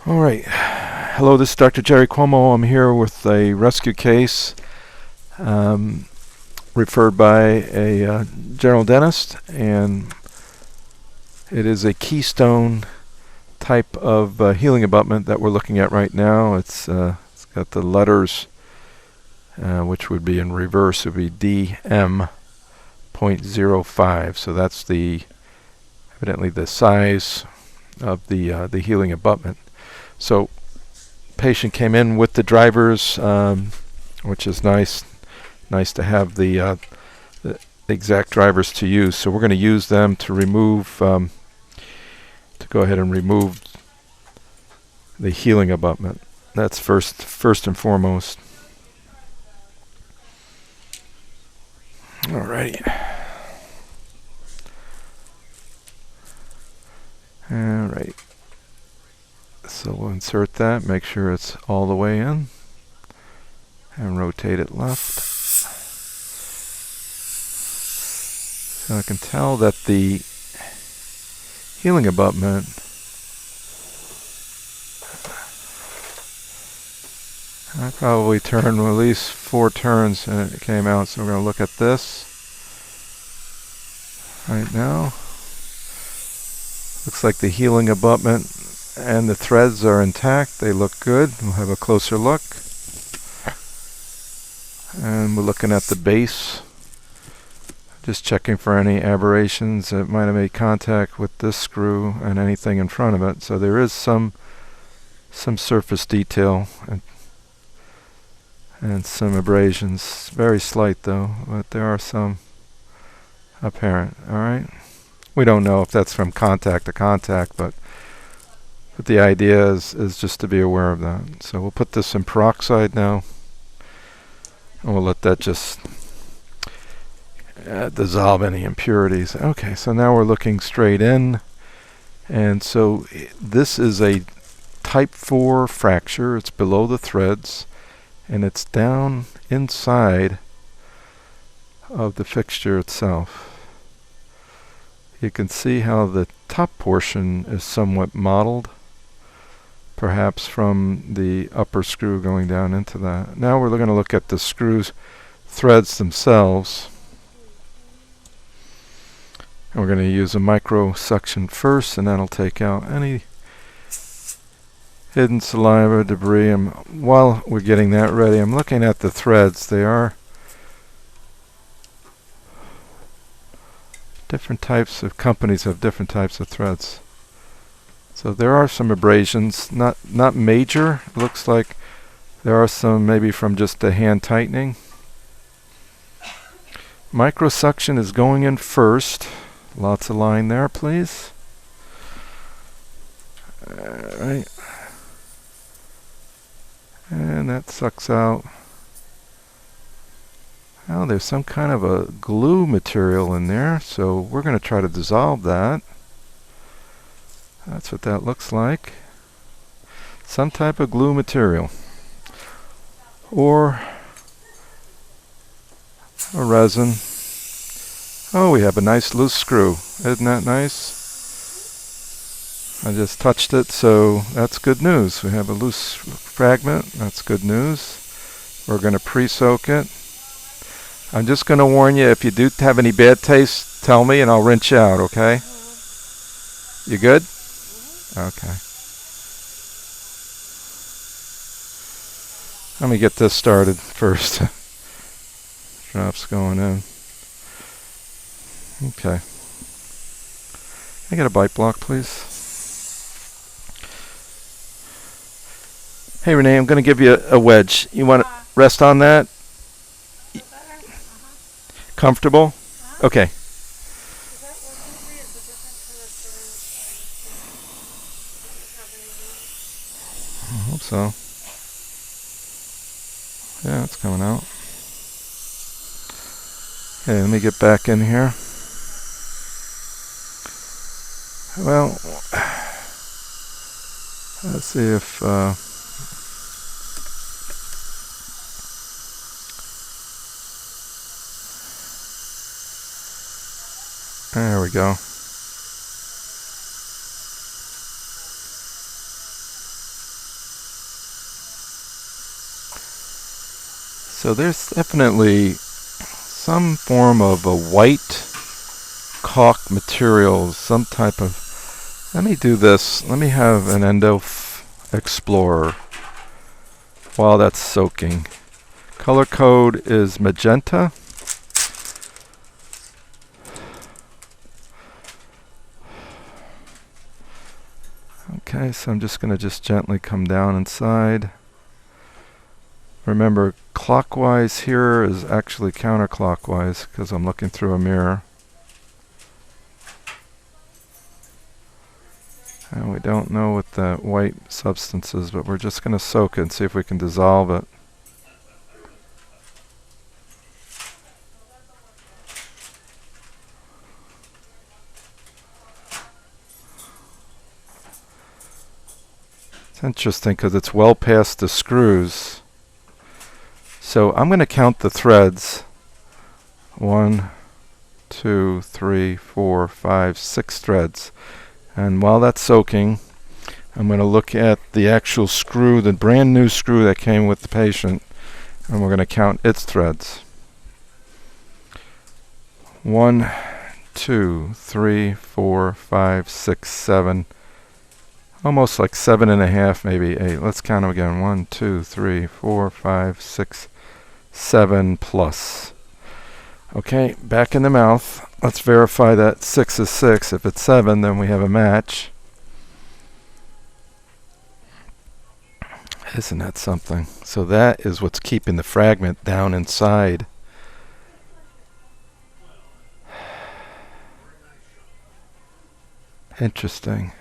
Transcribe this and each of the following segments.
All right. Hello, this is Dr. Jerry Cuomo. I'm here with a rescue case um, referred by a general dentist, and it is a keystone type of healing abutment that we're looking at right now. It's got the letters, which would be in reverse. It would be DM.05. So that's evidently the size of the healing abutment. So patient came in with the drivers, which is nice to have the exact drivers to use. So we're going to use them to remove to go ahead and remove the healing abutment. That's first and foremost. Alrighty. Alright. So we'll insert that, make sure it's all the way in, and rotate it left. So I can tell that the healing abutment I probably turned at least 4 turns and it came out. So we're going to look at this right now. Looks like the healing abutment and the threads are intact. They look good. We'll have a closer look. And we're looking at the base. Just checking for any aberrations that might have made contact with this screw and anything in front of it. So there is some surface detail and some abrasions. Very slight though, but there are some apparent. Alright. We don't know if that's from contact to contact, but the idea is just to be aware of that. So we'll put this in peroxide now, and we'll let that just dissolve any impurities. Okay, so now we're looking straight in, and so this is a type 4 fracture. It's below the threads, and it's down inside of the fixture itself. You can see how the top portion is somewhat mottled, perhaps from the upper screw going down into that. Now we're going to look at the screws threads themselves. And we're going to use a micro suction first, and that'll take out any hidden saliva, debris. And while we're getting that ready, I'm looking at the threads. They are different types of companies have different types of threads. So there are some abrasions, not major. It looks like there are some maybe from just the hand tightening. Microsuction is going in first. Lots of line there, please. Alright. And that sucks out. Now there's some kind of a glue material in there, so we're going to try to dissolve that. That's what that looks like. Some type of glue material. Or a resin. Oh, we have a nice loose screw. Isn't that nice? I just touched it, so that's good news. We have a loose fragment. That's good news. We're going to pre-soak it. I'm just going to warn you, if you do have any bad taste, tell me and I'll rinse you out, okay? You good? Okay. Let me get this started first. Drops going in. Okay. Can I get a bite block, please? Hey Renee, I'm going to give you a wedge. You want to rest on that? Comfortable? Okay. I hope so. Yeah, it's coming out. Okay, let me get back in here. Well, let's see if there we go. So there's definitely some form of a white caulk material, some type of... Let me do this. Let me have an Endo Explorer while that's soaking. Color code is magenta. Okay, so I'm just going to just gently come down inside. Remember, clockwise here is actually counterclockwise because I'm looking through a mirror. And we don't know what that white substance is, but we're just going to soak it and see if we can dissolve it. It's interesting because it's well past the screws. So I'm going to count the threads. 1, 2, 3, 4, 5, 6 threads. And while that's soaking, I'm going to look at the actual screw, the brand new screw that came with the patient, and we're going to count its threads. 1, 2, 3, 4, 5, 6, 7. Almost like 7.5, maybe 8. Let's count them again. 1, 2, 3, 4, 5, 6, 7 plus. Okay, back in the mouth. Let's verify that 6 is 6. If it's 7, then we have a match. Isn't that something? So that is what's keeping the fragment down inside. Interesting.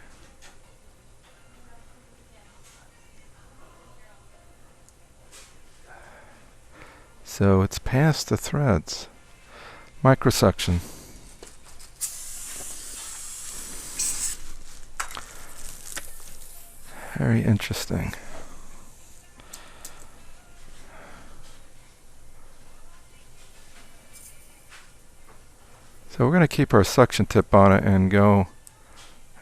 So it's past the threads. Microsuction. Very interesting. So we're going to keep our suction tip on it and go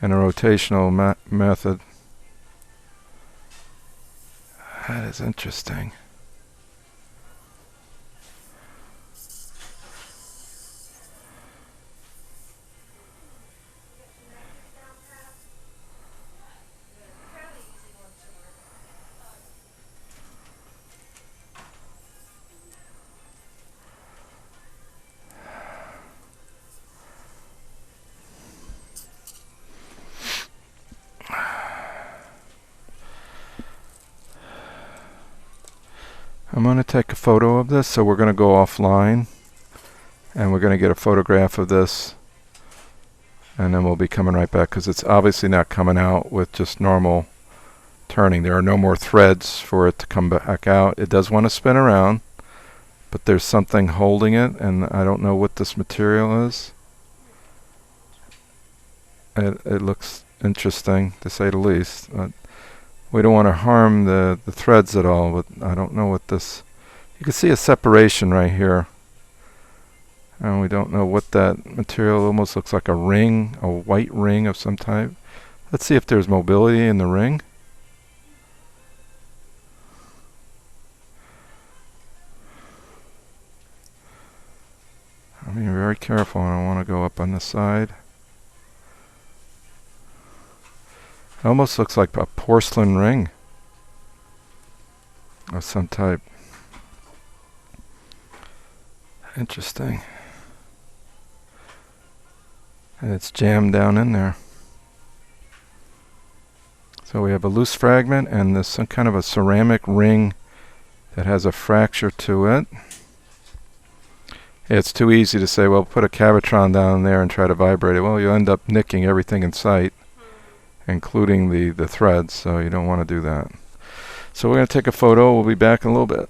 in a rotational method. That is interesting. I'm going to take a photo of this, so we're going to go offline and we're going to get a photograph of this, and then we'll be coming right back because it's obviously not coming out with just normal turning. There are no more threads for it to come back out. It does want to spin around, but there's something holding it, and I don't know what this material is. It looks interesting, to say the least. We don't want to harm the threads at all, but I don't know what this... You can see a separation right here. And we don't know what that material almost looks like a ring, a white ring of some type. Let's see if there's mobility in the ring. I'm being very careful. I don't want to go up on the side. It almost looks like a porcelain ring of some type. Interesting. And it's jammed down in there. So we have a loose fragment and this some kind of a ceramic ring that has a fracture to it. It's too easy to say, well, put a Cavitron down there and try to vibrate it. Well, you end up nicking everything in sight, including the threads, so you don't want to do that. So we're going to take a photo. We'll be back in a little bit.